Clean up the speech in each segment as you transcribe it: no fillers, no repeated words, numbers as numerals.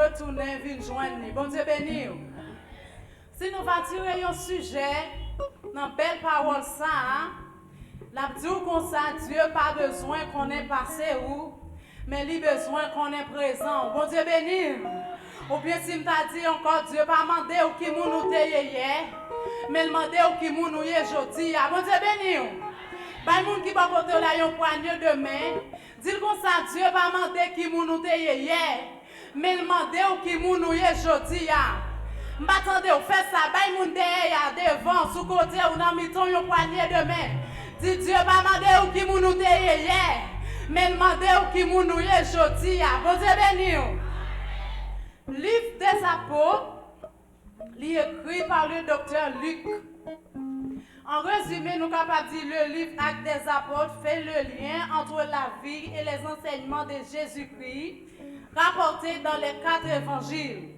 retourner venir joindre. Bon Dieu béni. Si nous va tirer un sujet dans belle parole ça, la dit comme ça, Dieu pas besoin qu'on ait passé où, mais il a besoin qu'on ait présent. Bon Dieu béni. Ou bien si m'ta dit encore Dieu pas mandé ou qui nous te hier, mais demandé ou qui nous aujourd'hui. Bon Dieu béni. Bah moun qui va côté là yon poignée de main, dit comme ça Dieu pas mandé qui nous te hier, mais demandé ou qui nous aujourd'hui. M'attendez ou fait ça, bah moun derrière devant sous côté ou dans miton yon poignée de main. Dit Dieu pas mandé ou qui nous te hier, mais demandé ou qui nous aujourd'hui. Bon Dieu béni. Livre des apôtres, écrit par le docteur Luc. En résumé, nous sommes capables de dire le livre Actes des apôtres fait le lien entre la vie et les enseignements de Jésus-Christ rapportés dans les 4 évangiles.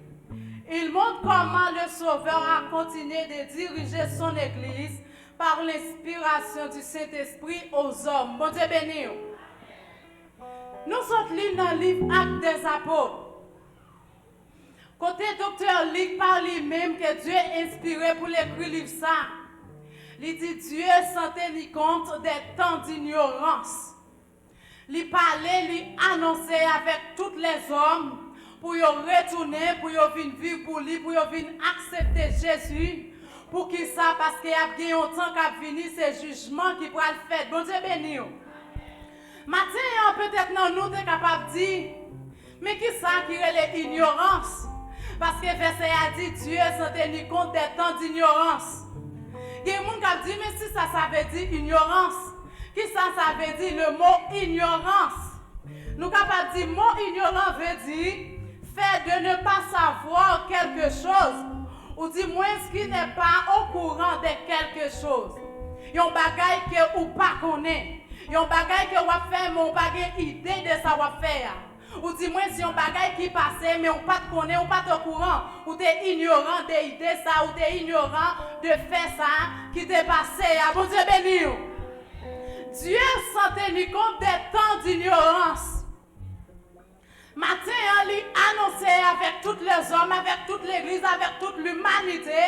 Il montre comment le Sauveur a continué de diriger son Église par l'inspiration du Saint-Esprit aux hommes. Bon Dieu béni. Nous sommes lus dans le livre Actes des apôtres. Côté docteur Luc parle lui-même que Dieu est inspiré pour l'écrire livre ça. Il dit Dieu s'en tenir compte des temps d'ignorance. Il parlait, il annonçait avec tous les hommes pour y retourner, pour y venir vivre pour lui, pour y venir accepter Jésus. Pour qui ça? Parce qu'il y a un temps qu'a venu ce jugement qui pourra le faire. Bon Dieu béni. Maintenant, peut-être nous sommes capables de dire, mais qui ça qui est l'ignorance? Parce que verset a dit Dieu s'en tenir compte des temps d'ignorance. Il y a des gens qui disent, mais si ça veut dire ignorance, qui ça veut dire le mot ignorance? Nous sommes capables de dire, le mot ignorant veut dire fait de ne pas savoir quelque chose, ou du moins ce qui n'est pas au courant de quelque chose. Il y a un bagage que vous ne connaissez pas. Il y a un bagage que vous faites, mais vous n'avez pas idée de ça vous faire. Ou dis-moi si on bagaille qui passait, mais on pas te connaît, on pas au courant, ou t'es ignorant des idées ça, ou t'es ignorant de faire ça qui t'est passé. Bon Dieu béni. Dieu s'en tenu compte des temps d'ignorance. Matin, il annonçait avec tous les hommes, avec toute l'église, avec toute l'humanité,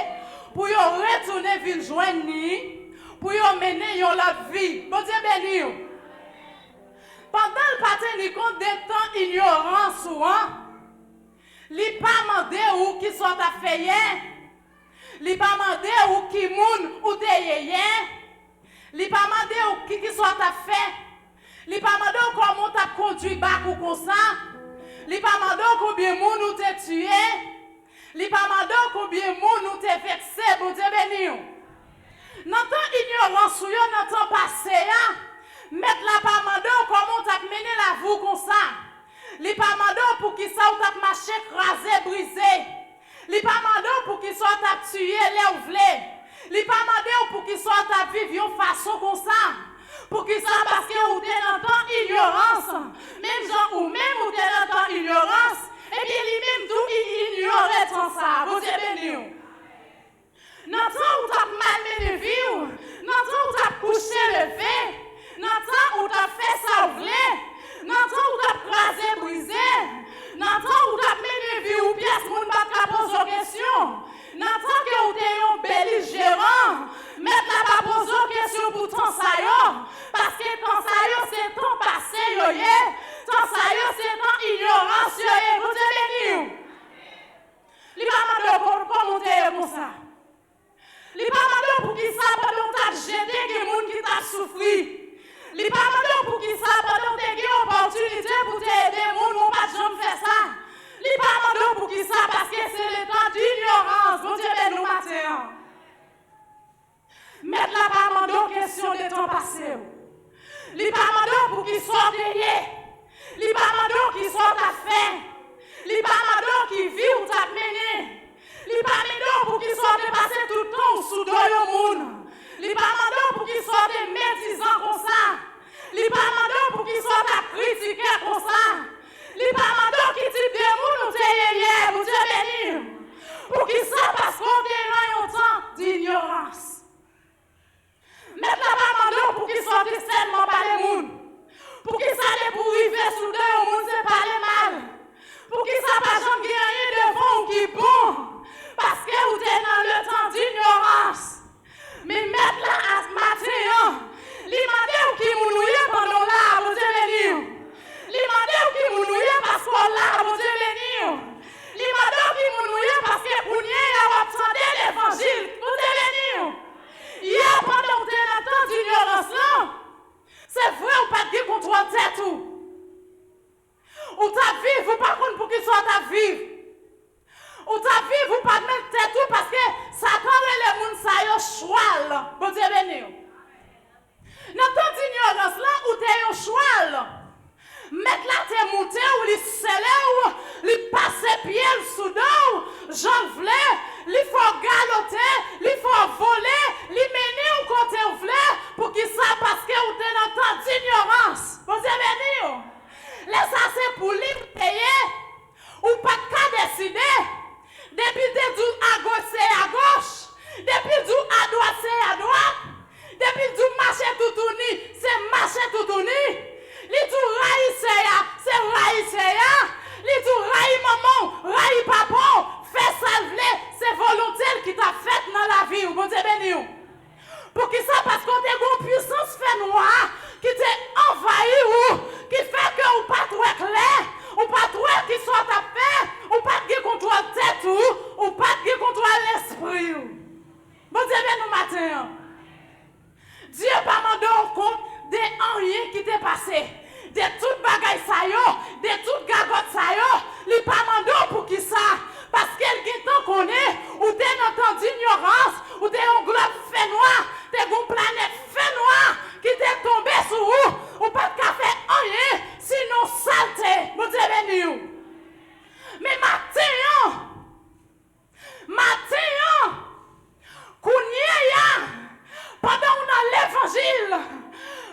pour y retourner ville joindre, pour y mener leur vie. Bon Dieu béni. Pendant le patin, compte des temps ignorants, il n'a pas demandé où qui soit à faire, il n'a pas demandé où qui moun ou te yé, il n'a pas demandé où qui soit à faire, il n'a pas demandé comment tu as conduit bac ou comme ça, il n'a pas demandé combien de moun ou te tué, il n'a pas demandé combien de moun ou te vexé, bon Dieu béni. Dans le temps ignorance, dans le temps passé, mettre la pas mandé comment tu as mené la vie comme ça. Li pas mandé pour qu'il soit tu marché crasé brisé. Li pas mandé pour qu'il soit tu tué les ouvlé. Li pas mandé pour qu'il soit tu vivre une façon comme ça. Pour qu'il soit parce que ou t'es dans temps ignorance. Même gens ou même ou t'es dans temps ignorance. Et bien lui même tout il ignorait tout ça. Vous êtes béni. Dans temps où tu as mal mené vie, dans temps où tu as couché levé. Dans le temps où tu as fait ça ouvler, dans le temps où tu as crasé, brisé, dans le temps où tu as mené vie ou pièce, moun pas te poser des questions, dans le temps que tu es un belligérant, mettre la pas poser des questions pour ton saillot, parce que ton saillot c'est ton passé, ton saillot c'est ton ignorance, vous êtes béni. Il va demander comment tu es comme ça. Il va demander pour qui ça, pendant que tu as jeté des gens qui t'a souffert. Il n'y a pas de pour qui ça, pendant que tu as une opportunité pour t'aider, mon pas de jamais faire ça. Il n'y a pas de pour qui ça, parce que c'est le temps d'ignorance. Bon Dieu, nous matin. Mettre la pas de question de ton passé. Il n'y a pas de pour qui soit derrière. Il n'y a pas de qui soit ta fin. Il n'y a pas de qui vit ou t'a mené. Il n'y a pas de pour qui soit de passer tout le temps sous le monde. Il n'y a pas pour qu'il soit des médisants comme ça. Il n'y a pas pour qu'il soit à critiquer comme ça. Il n'y a pas qui type de monde ou de vous Dieu béni. Pour qu'il soit parce qu'on est dans un temps d'ignorance. Mettre la pas pour qu'il soit seulement par les monde. Pour qu'il soit pour arriver sous deux, au monde c'est pas les mal. Pour qu'il soit pas jamais vivre. Ou t'a vivre ou pas mettre tête tout parce que Satan et les moun sa yo choual. Bon Dieu béni. Dans ton ignorance là où t'es yo choual. Mettre la te monter ou li scellé ou li passer pied sous dos, j'en vle, li faut galoter, li faut voler, li mener ou côté ou vle pour qui ça parce que ou t'es dans ton ignorance. Bon Dieu béni. Laisse ça c'est pour lui payer ou pas qu'à décider. Depuis que tu à gauche c'est à gauche, depuis que tu à droite c'est à droite, depuis que tu marches tout tourni, c'est marcher tout tourni. Li tout raï c'est raï li tout raï maman, raï papa, fais ça c'est volontaire qui t'a fait dans la vie, ou bon Dieu béni. Pour qui ça parce qu'on a une puissance fait noire qui t'a envahi ou qui fait que ou pas trop clair, ou pas trop qui soit à faire, ou pas de contrôle tête ou pas de contrôle l'esprit. Bon Dieu béni matin. Dieu pas mandé compte de rien qui t'est passé. De toute bagaille ça yo, de toute gagotte ça yo, li pas mandé pour qui ça. Parce qu'elle qui t'en connaît, ou t'es dans ton ignorance, ou t'es un globe fait noir, t'es une planète fait noir, qui t'est tombé sur vous, ou pas de café rien, sinon saleté. Mon Dieu béni. Mais matin, pendant qu'on a l'évangile,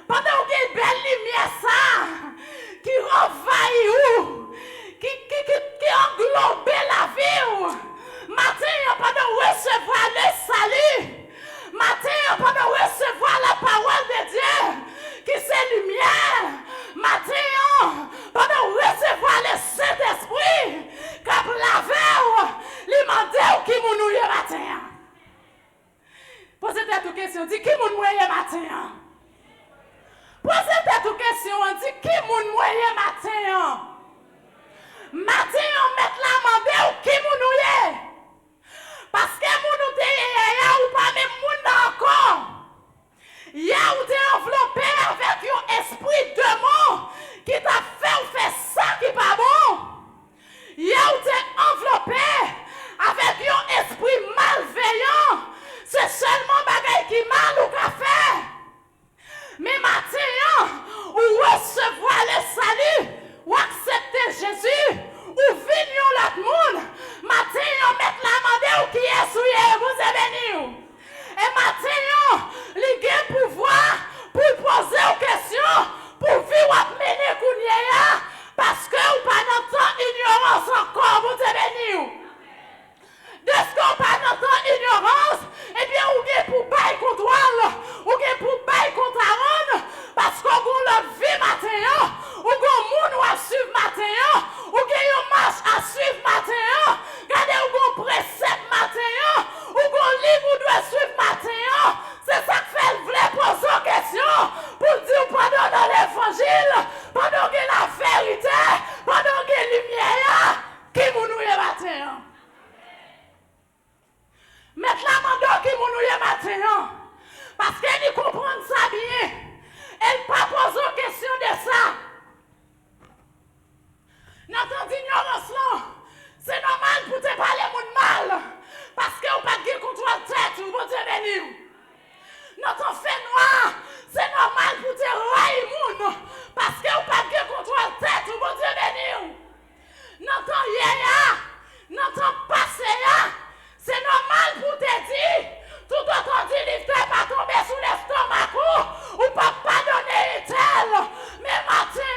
pendant qu'on a une belle lumière ça, qui envahit qui englobe la vie. Matin, pendant qu'on recevoir le salut, matin, pendant qu'on recevoir la parole de Dieu, qui c'est lumière, matin, pendant qu'on recevoir le Saint-Esprit, qui a lavé, lui demander qui mounouye matin. Posez-toi une question, dis qui mounouye matin. Posez-toi une question, dis qui mounouye matin. Matin, on met la mandé ou qui mounouye. Parce que mounou te ou pas même moun encore. Ya ou te enveloppé avec un esprit de mort qui t'a fait ou fait ça qui pas bon. Ya ou te enveloppé avec un esprit malveillant. C'est seulement bagaille qui mal ou qu'a fait. Mais matin, ou recevoir le salut, ou accepter Jésus, ou venir l'autre monde, matin, on met la mandé ou qui est souillé, vous êtes béni. Et matin, il a pouvoir pour poser aux questions, pour vivre ou mener Kounia, parce que ou pas notre ignorance encore, vous êtes béni. De ce qu'on pas notre ignorance, eh bien, ou bien pour bailler contrôle, ou bien pour bailler contre Aaron, parce qu'on a la vie matin, ou qu'on moun à suivre matin, ou qu'on marche à suivre matin, regardez ou qu'on précepte matin, ou qu'on livre ou doit suivre matin, c'est ça que fait le vrai poser aux questions, pour dire pendant dans l'évangile, pendant que la vérité, pendant que la lumière, qui mounouye matin. Mettre la mando qui mounouye matin. Parce qu'elle comprend ça bien. Elle ne pas poser question de ça. Notre ignorance là, c'est normal pour te parler moun mal. Parce que vous pas de contrôle tête, vous bon Dieu béni. Notre fait noir, c'est normal pour te railler moun. Parce que vous pas de contrôle tête, vous bon Dieu béni. Notre yéya, notre passé, c'est normal pour te dire, tout entendu, livre pas tomber sous l'estomac ou pas pardonner tel. Mais matin,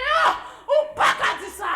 ou pas qu'à dire ça.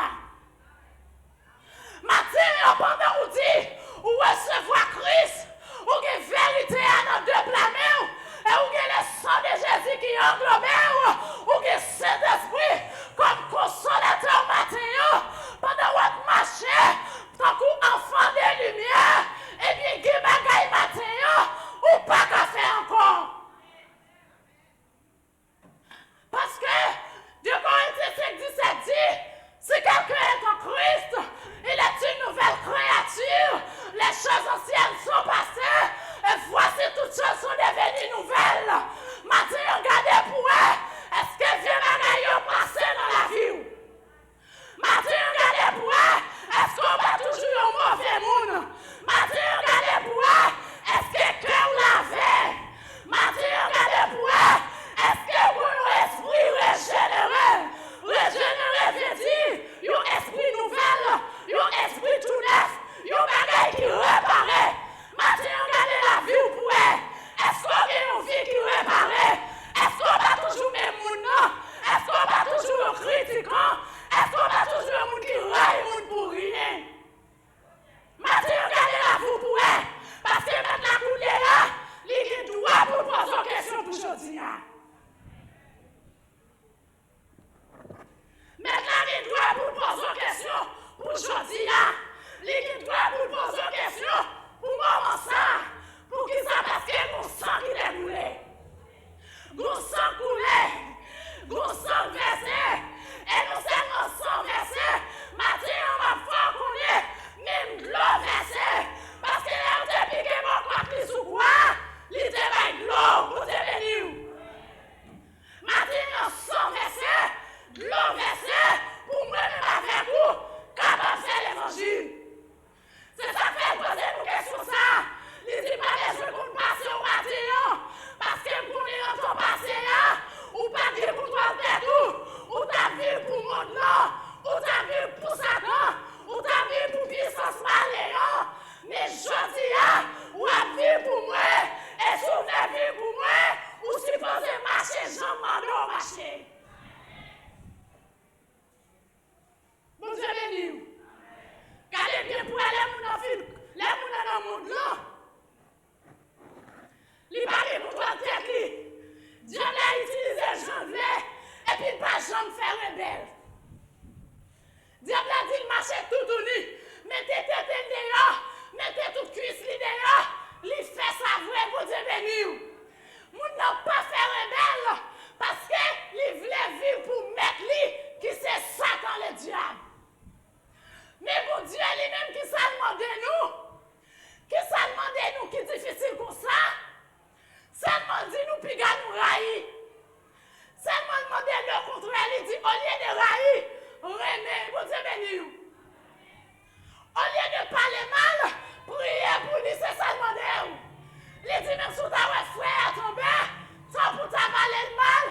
Li qui doit pour poser une question. Pour moment ça. Pour qui ça parce que mon sang qui est coulé. Mon sang coulé. Mon sang versé. Et non seulement sang versé. Matin on va faire qu'on est. Même de l'eau versée. Parce que là on t'a piqué mon quoi qui sous quoi. Li te va de l'eau. Vous t'es venu. Matin on sang versé. De l'eau versée. Pour moi-même avec vous. Capable de faire l'évangile. C'est ça fait poser une question ça. Il dit pas besoin qu'on passe au matin. Parce que pour nous on passe là. Ou pas dire pour toi le tout. Ou t'as vu pour mon nom. Ou t'as vu pour Satan. Ou t'as vu pour puissance maléant. Mais je dis ou a vu pour moi. Et si vous avez vu pour moi. Ou supposez marcher, j'en m'en marcher. Bon Dieu béni. Gardez bien pour aller mon enfant, les gens dans le monde là. Il parle pour toi tête li. Dieu l'a utilisé janvier et puis pas jamais faire rebelle. Dieu l'a dit marcher tout uni, mettez tête dehors, mettez toute cuisse li dehors, li fait sa vraie pour Dieu béni. Moun n'a pas fait rebelle parce que li voulait vivre pour mettre li qui c'est Satan le diable. Mais pour Dieu lui-même qui s'est demandé nous, qui s'est demandé nous qui est difficile comme ça, seulement dit nous puis nous raïr. Seulement demandé le contraire, il dit au lieu de raïr, remet, pour Dieu béni. Au lieu de parler mal, prier pour lui, c'est ça demander. Il dit même si tu as frère tombé, sans pour ta parler mal,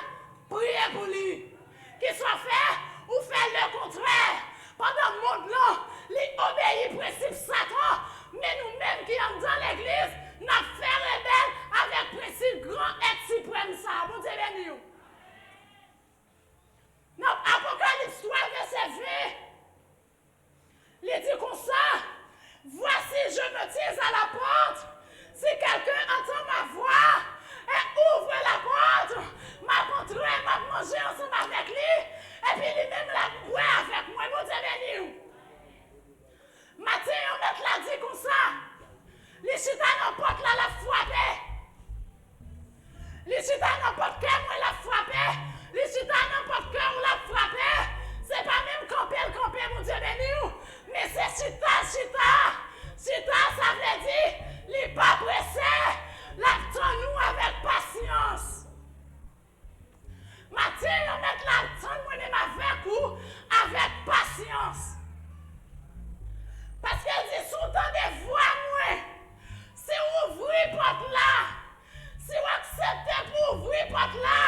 priez pour lui. Qu'il soit fait ou faire le contraire. Pendant le monde là, les obéit principe Satan, mais nous-mêmes qui sommes dans l'église, nous avons fait rebelle avec principe grand et suprême ça. Bon Dieu béni. Dans Apocalypse 3, verset 20, il dit comme ça, voici je me tiens à la porte, si quelqu'un entend ma voix et ouvre la porte, m'apporterai, m'a mangé ensemble avec lui, et puis lui-même la boire avec moi, bon Dieu béni. Matin, on met la dit comme ça. Les chita n'importe là la frapper. Les chita n'importe cœur, moi la frapper. Les chita n'importe cœur, on la frapper. C'est pas même camper, mon Dieu béni. Mais c'est chita. Chita, ça veut dire, les pas pressés. L'attends-nous avec patience. Matin, on met l'attends moi-même avec vous, avec patience. Parce qu'elle dit, sous temps de voix, moi, si vous ouvrez porte là, si vous acceptez pour ouvrir porte là,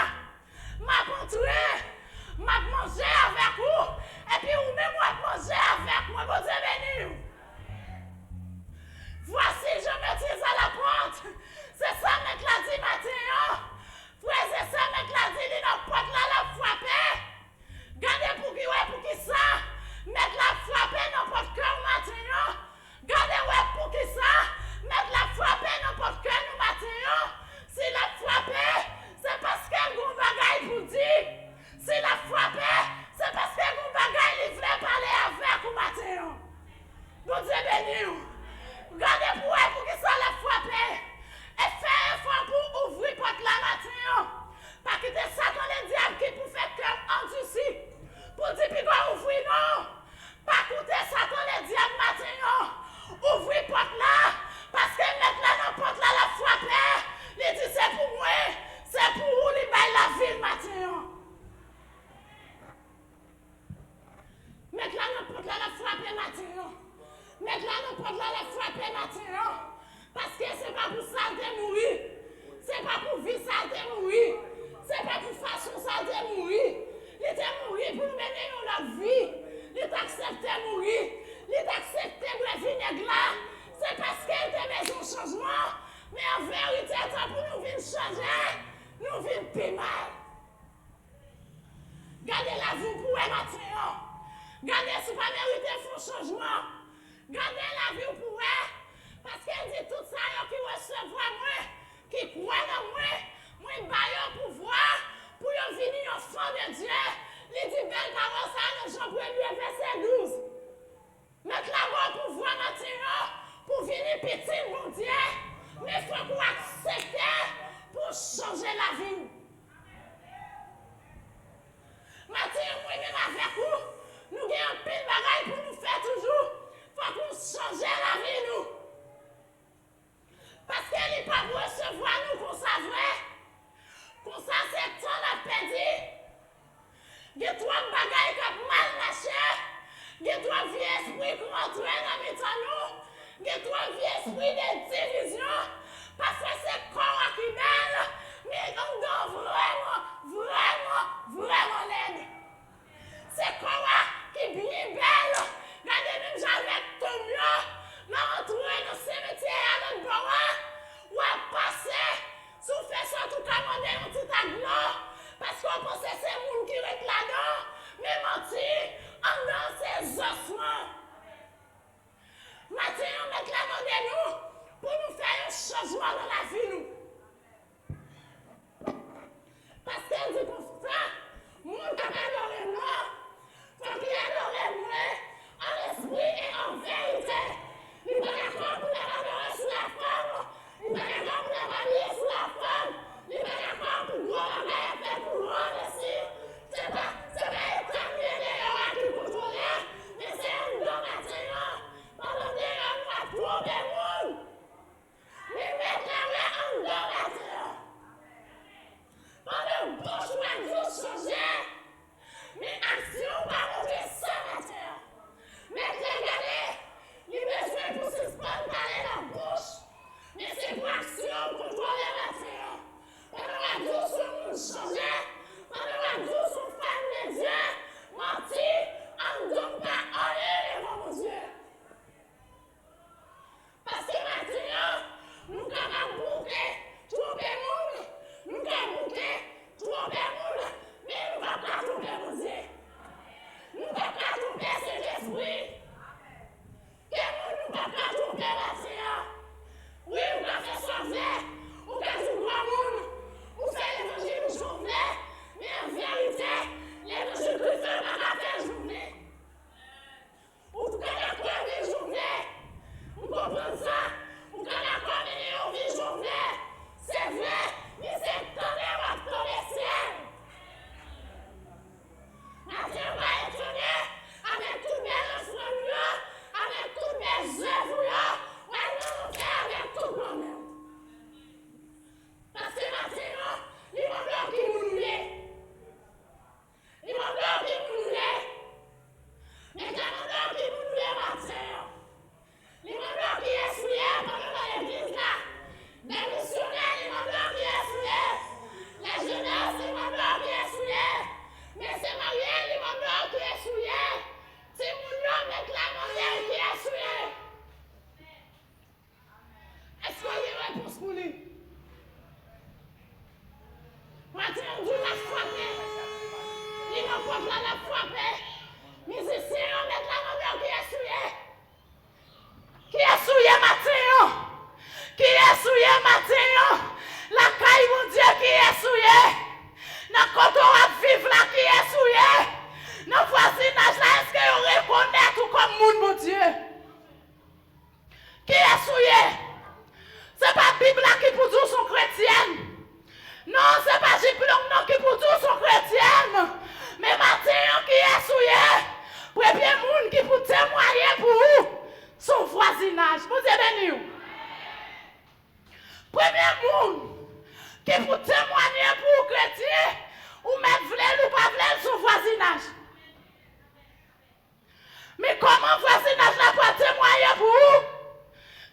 m'a manger avec vous, et puis vous-même, vous manger avec moi, bon Dieu béni. Voici, je me tiens à la porte. C'est ça, mec, l'a dit matin. Frère, c'est ça, mec, l'a dit, il n'a porte là, la frapper. Gardez pour qui ça. Mettre la frapper n'importe cœur matin. Gardez pour qui ça. Mettre la frapper n'importe cœur nous matin. Si la frapper, c'est parce qu'elle a un bagaille pour dire. Si la frapper, c'est parce qu'elle a un bagaille qui voulait parler avec vous matin. Bon Dieu béni. Gardez pour qui ça la frapper. Et faites un effort pour ouvrir porte la matin. Pas quitter Satan le diable qui pour faire cœur endurci. Pour dire puis quoi ouvrir non. Pas quitter Satan le diable matin non. Ouvrir porte là. Parce que mettre là dans porte là la frapper. Il dit c'est pour moi. C'est pour vous les bail la ville matin. Mettre là dans porte là la frapper matin. Mettre là dans porte là la frapper matin. Parce que c'est pas pour ça de mourir. C'est pas pour vivre ça de mourir. C'est pas pour façon ça de mourir. Il était mourir pour nous mener notre vie. Il est accepté mourir. Il est accepté pour vinaigre là. C'est parce qu'il était besoin de changement. Mais en vérité, pour nous venir changer, nous venons plus mal. Gardez la vie pour un matin. Gardez si pas mérité pour changement. Gardez la vie pour eux. Parce qu'elle dit tout ça, qui recevoir moi, qui croit dans moi baille au pouvoir, pour y venir enfant de Dieu. Il dit belle parole ça dans Jean 1er verset 12. Mettre la voix au pouvoir petit, mon Dieu, mais il faut qu'on accepte pour changer la vie. Mathieu, moi-même avec vous, nous avons un pile de bagaille pour nous faire toujours. Il faut qu'on change la vie, nous. Parce qu'elle n'est pas pour recevoir nous qu'on savait. Comme ça, c'est temps la perdu. Il y a trois bagailles qui ont mal marché. Il y a trois vieux esprits qui rentrent dans mes nous. Il y a trois vieux esprits de division. Parce que c'est corps qui est belle. Mais on doit vraiment l'aide. C'est corps qui est bien belle. Regardez même j'avais tout mieux. Dans rentrer dans le cimetière à notre bois. Ou à passer. Si vous faites ça, tout commander un petit agneau. Parce qu'on pense que c'est le monde qui est là-dedans. Mais mentir, en dans ses ossements. Maintenant, on met la main de nous pour nous faire un changement dans la vie. Nous. Parce qu'elle dit comme ça, mon qui adore moi, faut qu'il adore moi en esprit et en vérité. Il n'est pas d'accord pour l'adorer sur la femme. Il n'est pas d'accord pour l'adorer sur la femme. Il n'est pas d'accord pour voir la faire pour moi aussi. C'est pas établir les erreurs qui contrôlent, mais c'est un don maintenant. Pendant des hommes, on a trop de monde. Mais maintenant, on don maintenant. Pendant bouche, on a dû changer. Mais action va monter ça maintenant. Mais regardez, il est besoin pour suspendre parler dans la bouche. Mais c'est pour action contrôler maintenant. Pendant la douce, on nous changer. Pendant la douce, on ferme les yeux. Mentir, on ne donne pas aller, mon Dieu. Parce que maintenant, nous avons bouqué tout le monde. Nous avons bouqué tout le monde. Mais nous ne pouvons pas tromper, mon Dieu. Nous ne pouvons pas tromper cet esprit. Que nous ne pouvons pas tromper maintenant. Oui, on va faire sauver. On va faire du grand monde. On fait l'évangile journée. Mais en vérité, l'évangile Christ ne va pas faire journée. On ne peut pas faire des journées. On comprend ça. On peut pas faire des journées. C'est vrai, mais c'est tonnerre dans les ciels. Maintenant, on va étonner avec tous mes lancements, avec tous mes œuvres. On fait avec tout le monde. Parce que maintenant, il va falloir qu'il nous noue. Il va falloir qu'il nous noue. Mais il va falloir qu'il nous noue maintenant. Il va falloir qu'il essuie pendant l'église là. Les missionnaires, il va falloir qu'il essuie. La jeunesse, il va falloir qu'il essuie. Mais c'est Marielle, il va falloir qu'il essuie. C'est mon nom avec la Marielle qui essuie. Est-ce qu'il y a une réponse pour lui? Maintenant, Dieu l'a frappé. Il va pas la frapper. Musiciens, on met la main qui est souillé. Qui est souillé, Mathieu? Qui est souillé, Mathieu? La caille, mon Dieu, qui est souillé? Dans quand on va vivre là, qui est souillé? Dans le voisinage là, est-ce qu'on reconnaît tout comme monde, mon Dieu? Qui est souillé? C'est pas la Bible là qui pour dire sont chrétiennes. Non, c'est pas Jiplong non qui pour dire sont chrétiennes. Mais Mathieu qui est souillé. Premier monde qui pour témoigner pour vous. Son voisinage. Vous êtes bénis. Premier monde qui pour témoigner pour vous chrétiens. Ou même v'lè ou pas v'lè son voisinage. Mais comment voisinage là pour témoigner pour vous?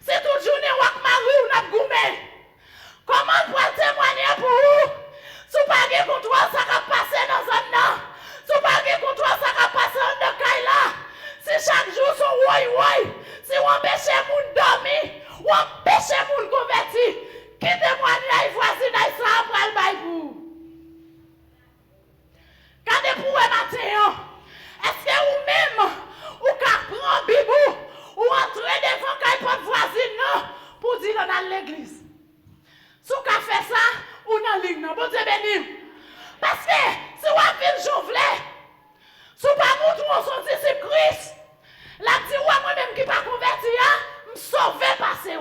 C'est toute journée ou Marie ou n'a goumé. Comment pour témoigner pour vous? Si vous pas de contrôle, ça va passer dans un an. Si vous pas de contrôle, ça va passer dans le Kaila. Si chaque jour son woy, si on empêche moun dormir, ou empêche moun converti, qui témoigne à voisinage ça après le bail pour. Quand pour matin, est-ce que vous-même, ou qu'à prendre Bible, ou entrer devant quelqu'un voisine non, pour dire dans l'église? Si vous fait ça, ou dans ligne, bon Dieu béni. Parce que si vous avez une journée, si vous pas montré son disciple Christ, la dit moi-même qui pas converti, me sauver passer.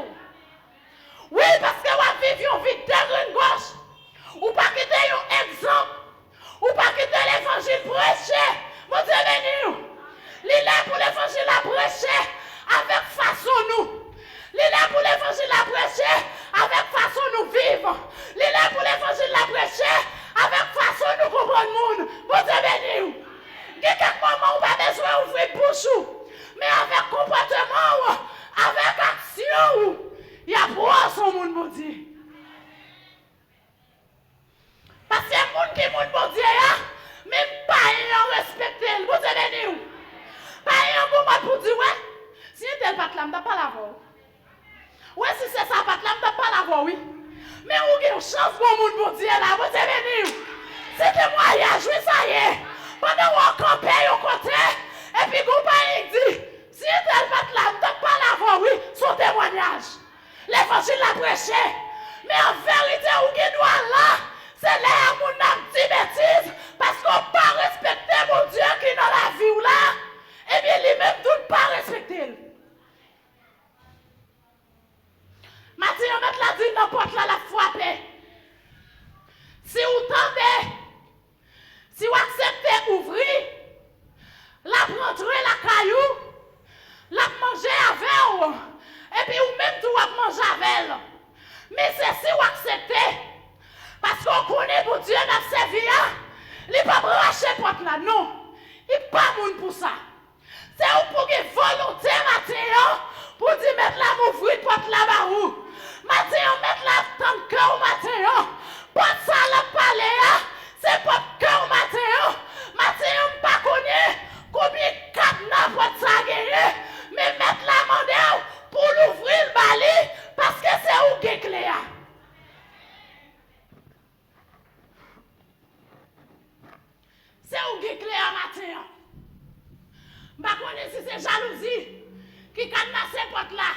prêcher avec façon nous vivre. Il est là pour l'évangile la prêcher avec façon nous comprendre le monde. Vous Dieu béni. Il y a quelques moments où on n'a pas besoin d'ouvrir bouche, mais avec comportement, avec action, il y a pour son monde, mon Dieu. Parce qu'il y a des gens qui sont bon Dieu, même pas ayant respecté, vous avez dit. Pas ayant bon pour dire, ouais, si tel pas là, je ne pas la voir. Ouais, si c'est ça, pas là, je ne pas la voir, oui. Mais vous avez une chance pour le monde, bon Dieu, là, vous avez dit. C'est témoignage, oui, ça y est. Pendant qu'on campe au côté, et puis vous avez dit, si tel pas là, je ne pas la voir, oui, son témoignage. L'évangile l'a prêché. Mais en vérité, vous qui doit là, c'est là où on a dit bêtise parce qu'on n'a pas respecté mon Dieu qui est dans la vie ou là. Eh bien, lui-même, tout pas respecté. Mathieu, on met la dit n'importe là la frapper. Si vous tendez, si vous acceptez ouvrir, la prendre la caillou, la manger avec vous, et puis vous même tout vous manger avec elle. Mais c'est si vous acceptez. Parce qu'on connaît pour Dieu dans sa vie, il n'est pas branché porte là, non. Il n'est pas bon pour ça. C'est pour qu'il volonté, Mathieu, pour dire mettre la m'ouvrir porte là-bas où. Mathieu, mettre la tant cœur, Mathieu. Porte ça la palais, c'est porte cœur, Mathieu. Mathieu, pas connaît combien de cadenas porte ça gagner, mais mettre la main pour l'ouvrir le balai, parce que c'est où qui est clair. C'est où qui est clair matin. Je ne sais pas si c'est jalousie qui cadenasse ces portes là.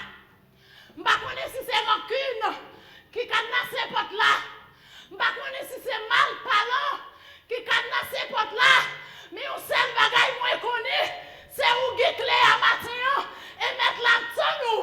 Je ne sais pas si c'est rancune qui cadenasse ces portes là. Je ne sais pas si c'est mal parlant qui cadenasse ces portes là. Mais on sait le bagage moins connu. C'est où qui est clair matin et mettre la tonne